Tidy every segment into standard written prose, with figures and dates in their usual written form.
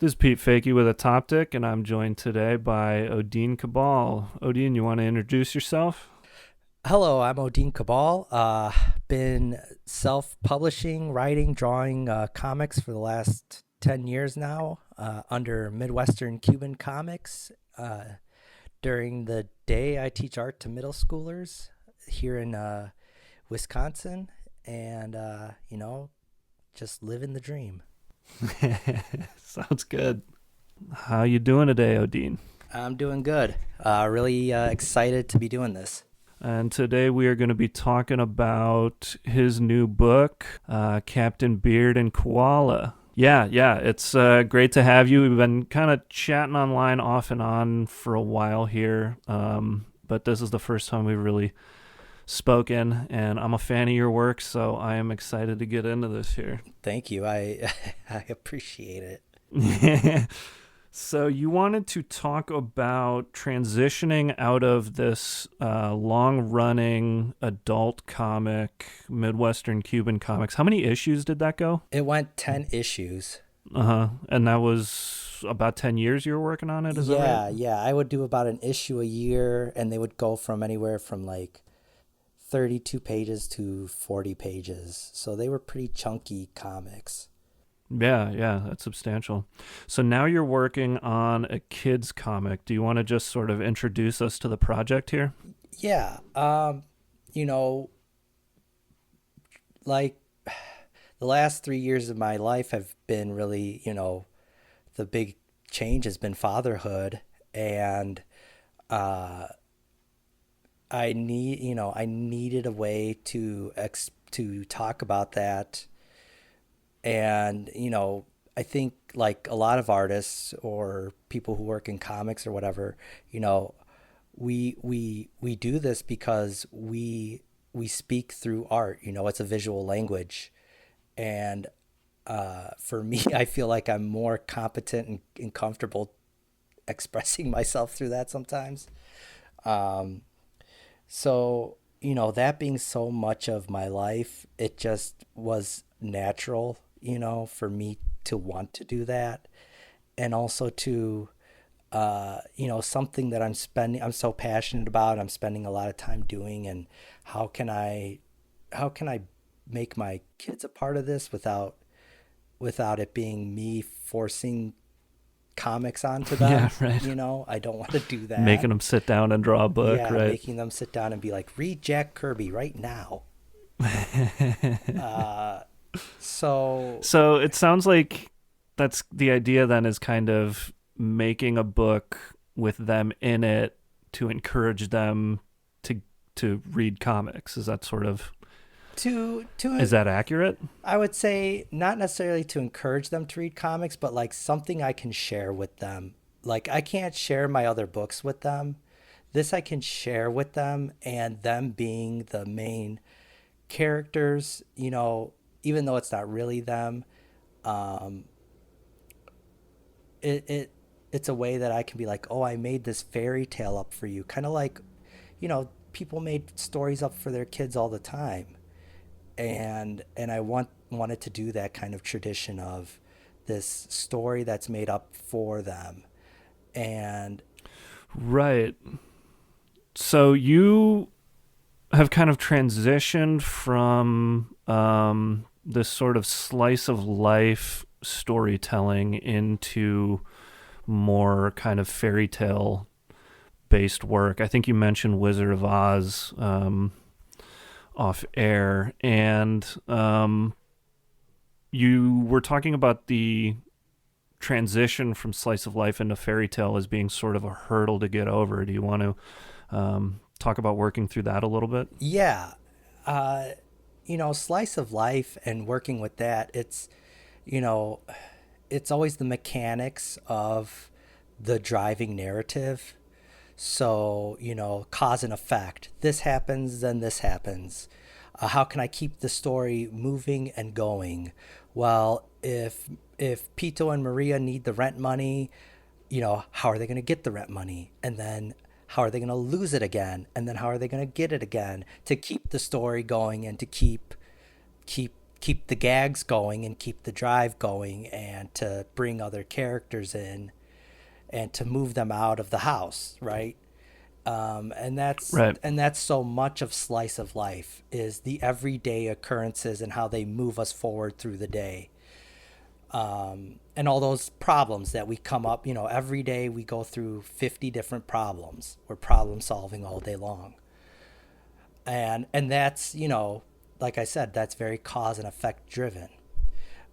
This is Pete Fakey with Autoptic, and I'm joined today by Odin Cabal. Odin, you want to introduce yourself? Hello, I'm Odin Cabal. Been self-publishing, writing, drawing comics for the last 10 years now under Midwestern Cuban Comics. During the day, I teach art to middle schoolers here in Wisconsin, and, just living the dream. Sounds good. How you doing today, Odin? I'm doing good. Really excited to be doing this. And today we are going to be talking about his new book, Captain Beard and Koala. Yeah, it's great to have you. We've been kind of chatting online off and on for a while here, but this is the first time we've really spoken, and I'm a fan of your work, so I am excited to get into this here. Thank you. I I appreciate it. So you wanted to talk about transitioning out of this long-running adult comic, Midwestern Cuban comics. How many issues did that go? It went 10 issues. Uh-huh. And that was about 10 years you were working on it, is that right? Yeah. I would do about an issue a year, and they would go from anywhere from like 32 pages to 40 pages. So they were pretty chunky comics. Yeah, that's substantial. So now you're working on a kid's comic. Do you want to just sort of introduce us to the project here? Yeah. You know, like the last 3 years of my life have been really, the big change has been fatherhood. And I needed a way to talk about that. And I think like a lot of artists or people who work in comics or whatever, we do this because we speak through art. It's a visual language. And for me, I feel like I'm more competent and comfortable expressing myself through that sometimes. So, that being so much of my life, it just was natural, for me to want to do that. And also to, something that I'm so passionate about, I'm spending a lot of time doing. And how can I make my kids a part of this without it being me forcing comics onto them? Yeah, right. I don't want to do that. Making them sit down and draw a book, Yeah, right? making them sit down and be like, read Jack Kirby right now. Uh, so So it sounds like that's the idea then, is kind of making a book with them in it to encourage them to read comics. Is that sort of to is that accurate? I would say not necessarily to encourage them to read comics, but like something I can share with them. Like I can't share my other books with them. This I can share with them, and them being the main characters, even though it's not really them, um, it's a way that I can be like, oh, I made this fairy tale up for you. Kind of like, people made stories up for their kids all the time. And I wanted to do that kind of tradition of this story that's made up for them. And Right. So you have kind of transitioned from this sort of slice of life storytelling into more kind of fairy tale based work. I think you mentioned Wizard of Oz off air, and you were talking about the transition from slice of life into fairy tale as being sort of a hurdle to get over. Do you want to talk about working through that a little bit? yeah, uh, slice of life and working with that, you know, it's always the mechanics of the driving narrative. So, cause and effect. This happens, then this happens. How can I keep the story moving and going? Well, if Pito and Maria need the rent money, how are they going to get the rent money? And then how are they going to lose it again? And then how are they going to get it again to keep the story going and to keep keep the gags going and keep the drive going and to bring other characters in and to move them out of the house, right? And that's Right. so much of slice of life is the everyday occurrences and how they move us forward through the day. And all those problems that we come up, every day we go through 50 different problems. We're problem solving all day long. And that's, like I said, that's very cause and effect driven.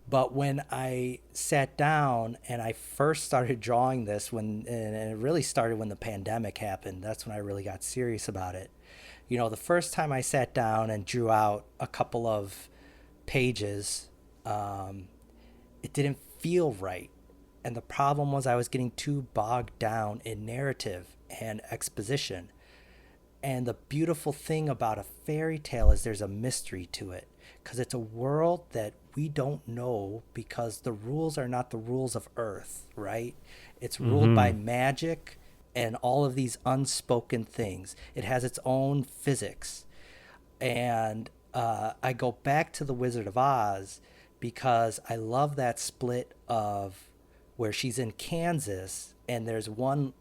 But when I sat down and I first started drawing this, and it really started when the pandemic happened, that's when I really got serious about it. The first time I sat down and drew out a couple of pages, it didn't feel right. And the problem was I was getting too bogged down in narrative and exposition. And the beautiful thing about a fairy tale is there's a mystery to it, because it's a world that we don't know, because the rules are not the rules of Earth, right? It's ruled by magic and all of these unspoken things. It has its own physics. And I go back to The Wizard of Oz because I love that split of where she's in Kansas and there's one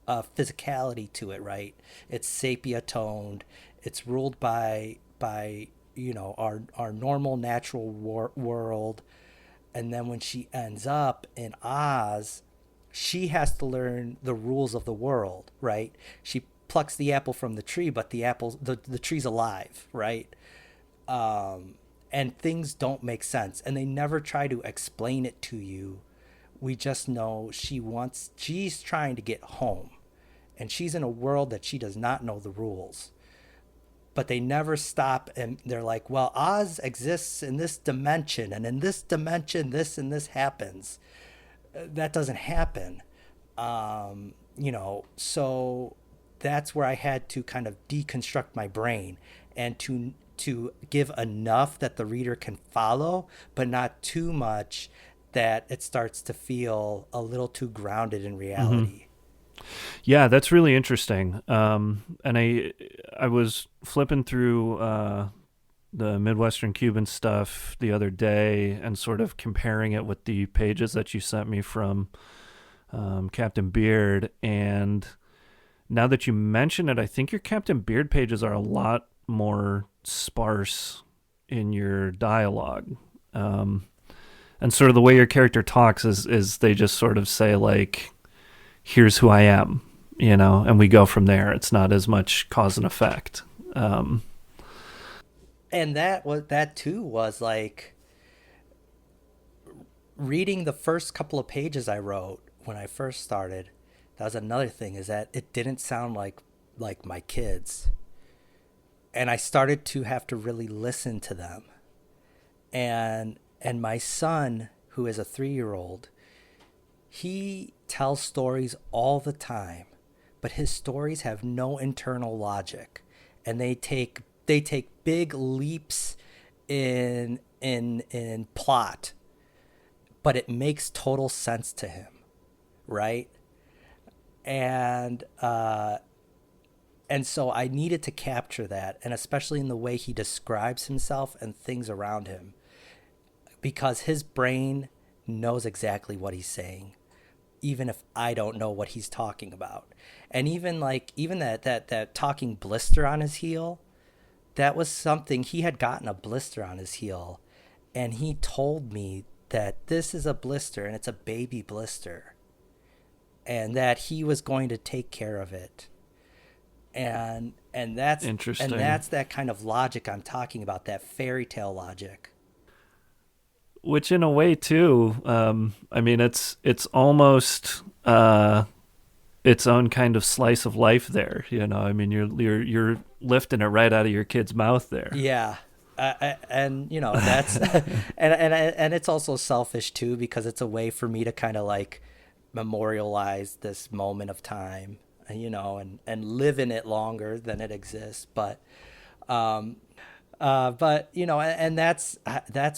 physicality to it, right? It's sepia toned. It's ruled by our normal natural world, and then when she ends up in Oz, she has to learn the rules of the world, right? She plucks the apple from the tree, but the tree's alive, right? And things don't make sense, and they never try to explain it to you. We just know she's trying to get home, and she's in a world that she does not know the rules. But they never stop, and they're like, well, Oz exists in this dimension, and in this dimension this and this happens. That doesn't happen. So that's where I had to kind of deconstruct my brain and to give enough that the reader can follow, but not too much that it starts to feel a little too grounded in reality. Yeah, that's really interesting. And I was flipping through the Midwestern Cuban stuff the other day and sort of comparing it with the pages that you sent me from Captain Beard. And now that you mention it, I think your Captain Beard pages are a lot more sparse in your dialogue. And sort of the way your character talks is they just sort of say, like, here's who I am, and we go from there. It's not as much cause and effect. And that too was like reading the first couple of pages I wrote when I first started. That was another thing, is that it didn't sound like my kids. And I started to have to really listen to them. And my son, who is a 3-year-old, he tells stories all the time, but his stories have no internal logic, and they take big leaps in plot, but it makes total sense to him, right? And so I needed to capture that, and especially in the way he describes himself and things around him, because his brain knows exactly what he's saying, even if I don't know what he's talking about. And even that talking blister on his heel, that was something. He had gotten a blister on his heel, and he told me that this is a blister and it's a baby blister, and that he was going to take care of it. And that's Interesting. And that's that kind of logic I'm talking about, that fairy tale logic. Which, in a way, too, I mean, it's almost its own kind of slice of life there. I mean, you're lifting it right out of your kid's mouth there. Yeah, and that's and it's also selfish too, because it's a way for me to kind of like memorialize this moment of time, and live in it longer than it exists. But and that's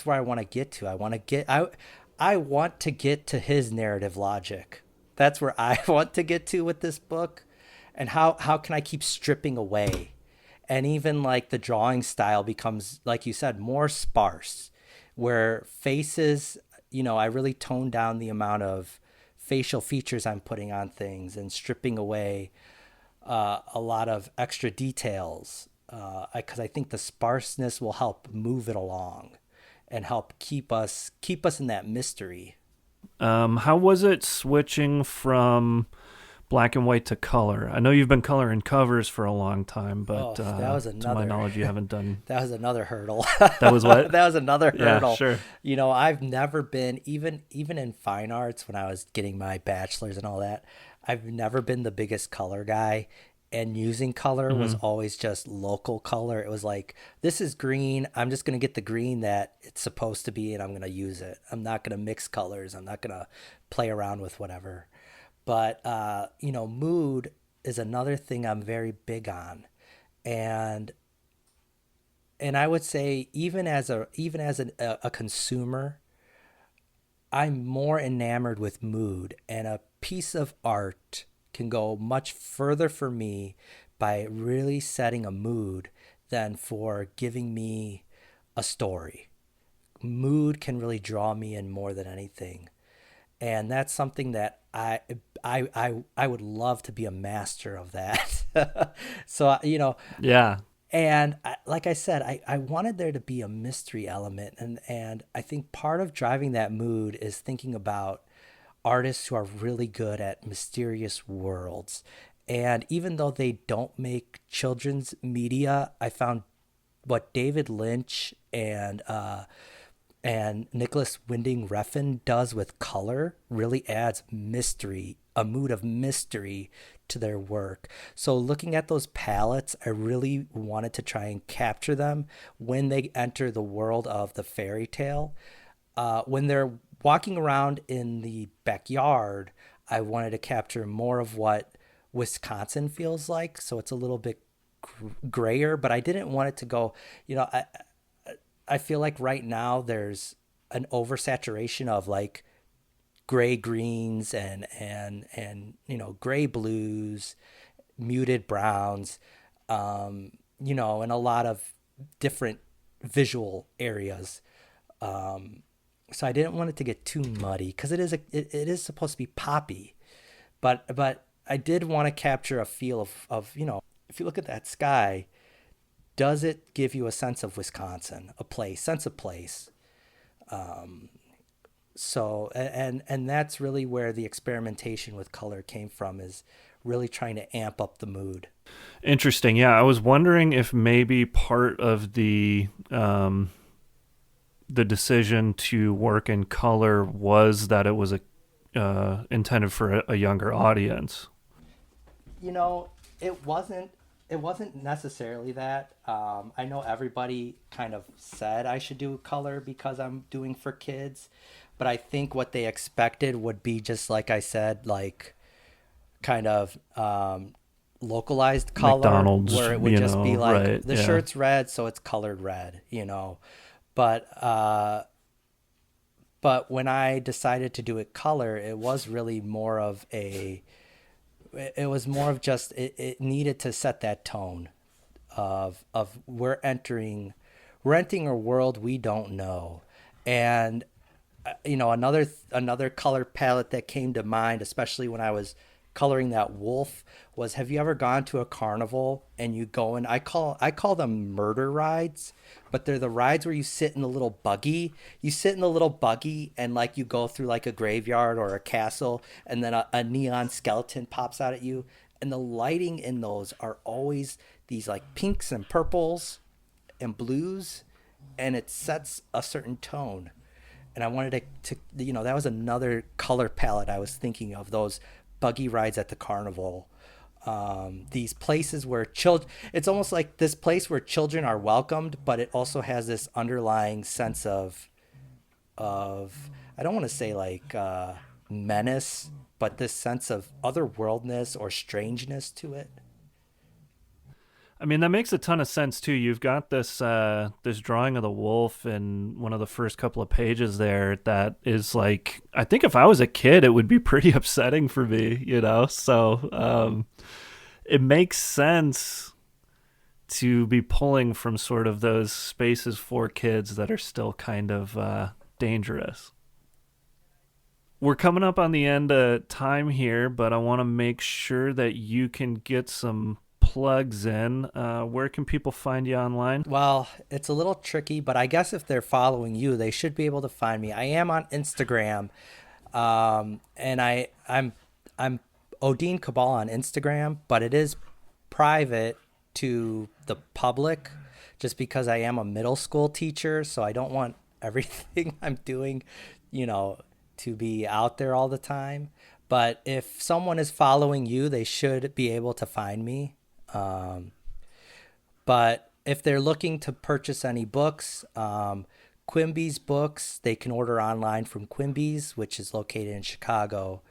where I want to get to. I want to get to his narrative logic. That's where I want to get to with this book. And how can I keep stripping away And even like the drawing style becomes, like you said, more sparse, where faces, I really tone down the amount of facial features I'm putting on things and stripping away a lot of extra details, because I think the sparseness will help move it along and help keep us in that mystery. How was it switching from black and white to color? I know you've been coloring covers for a long time, Oh, but that was to my another knowledge, you haven't done. that was another hurdle. That was what? That was another Yeah, hurdle. sure. I've never been, even in fine arts when I was getting my bachelor's and all that, I've never been the biggest color guy. And using color was Hmm. always just local color. It was like, this is green. I'm just going to get the green that it's supposed to be and I'm going to use it. I'm not going to mix colors. I'm not going to play around with whatever. But, mood is another thing I'm very big on. And I would say even as a consumer, I'm more enamored with mood, and a piece of art can go much further for me by really setting a mood than for giving me a story. Mood can really draw me in more than anything. And that's something that I would love to be a master of that. So, Yeah. and like I said, I wanted there to be a mystery element. And I think part of driving that mood is thinking about artists who are really good at mysterious worlds. And even though they don't make children's media, I found what David Lynch and Nicholas Winding Refn does with color really adds mystery, a mood of mystery to their work. So looking at those palettes, I really wanted to try and capture them when they enter the world of the fairy tale. When they're walking around in the backyard, I wanted to capture more of what Wisconsin feels like. So it's a little bit grayer, but I didn't want it to go, I feel like right now there's an oversaturation of like gray greens and gray blues, muted browns, and a lot of different visual areas. So I didn't want it to get too muddy because it is supposed to be poppy, but I did want to capture a feel of if you look at that sky, does it give you a sense of Wisconsin, a place, sense of place? So and that's really where the experimentation with color came from, is really trying to amp up the mood. Interesting. Yeah, I was wondering if maybe part of the decision to work in color was that it was intended for a younger audience. You know, it wasn't necessarily that. I know everybody kind of said I should do color because I'm doing for kids, but I think what they expected would be just like I said, like kind of localized color, McDonald's, where it would just be like right? the Yeah. shirt's red, so it's colored red. But when I decided to do it color, it was really more of a it was more of just it needed to set that tone of we're entering a world we don't know. And another color palette that came to mind, especially when I was coloring that wolf, was, have you ever gone to a carnival and you go in, I call them murder rides, but they're the rides where you sit in the little buggy. You sit in the little buggy and like you go through like a graveyard or a castle, and then a neon skeleton pops out at you. And the lighting in those are always these like pinks and purples and blues, and it sets a certain tone. And I wanted to that was another color palette I was thinking of, those buggy rides at the carnival. These places where children, it's almost like this place where children are welcomed, but it also has this underlying sense of I don't want to say like menace, but this sense of otherworldness or strangeness to it. I mean, that makes a ton of sense too. You've got this drawing of the wolf in one of the first couple of pages there that is like, I think if I was a kid, it would be pretty upsetting for me, you know. So it makes sense to be pulling from sort of those spaces for kids that are still kind of dangerous. We're coming up on the end of time here, but I want to make sure that you can get some plugs in. Where can people find you online? Well, it's a little tricky, but I guess if they're following you, they should be able to find me. I am on Instagram, and I'm Odin Cabal on Instagram, but it is private to the public, just because I am a middle school teacher, so I don't want everything I'm doing, you know, to be out there all the time. But if someone is following you, they should be able to find me. Um, but if they're looking to purchase any books, Quimby's books, they can order online from Quimby's, which is located in Chicago,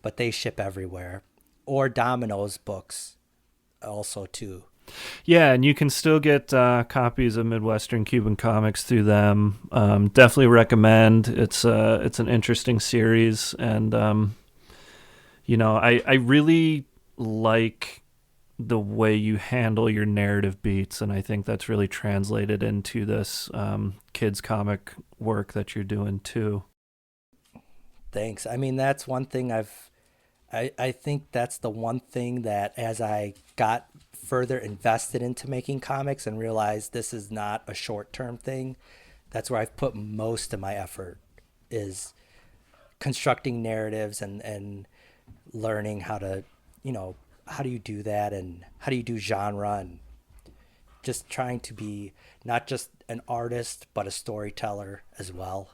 but they ship everywhere. Or Domino's books also too. Yeah, and you can still get copies of Midwestern Cuban comics through them. Definitely recommend. It's an interesting series, and I really like the way you handle your narrative beats, and I think that's really translated into this kids comic work that you're doing too. Thanks. I mean, that's one thing I think that's the one thing that as I got further invested into making comics and realized this is not a short term thing, that's where I've put most of my effort is constructing narratives and learning how to, how do you do that and how do you do genre and just trying to be not just an artist but a storyteller as well.